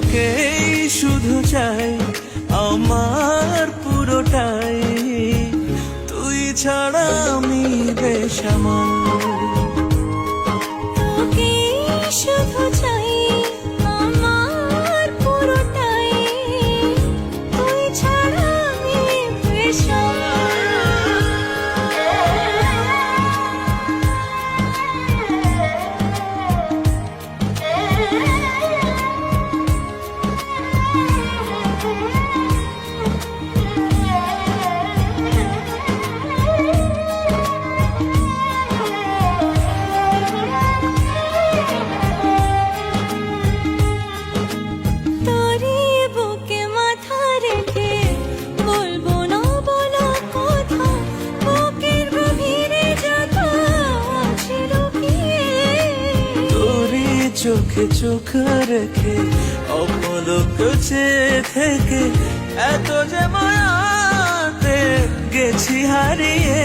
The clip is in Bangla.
তোকেই শুধু চাই আমার পুরোটাই, তুই ছাড়া আমি বেসামাল। তোকেই শুধু চাই আমার পুরোটাই, তুই ছাড়া আমি বেসামাল। তোরই বুকে মাথা রেখে বলবো না বলা কথা, বুকের গভীরে যত আছে লুকিয়ে। তোরই চোখে চোখ রেখে অপলক চেয়ে থেকে এত যে মায়াতে গেছি হারিয়ে।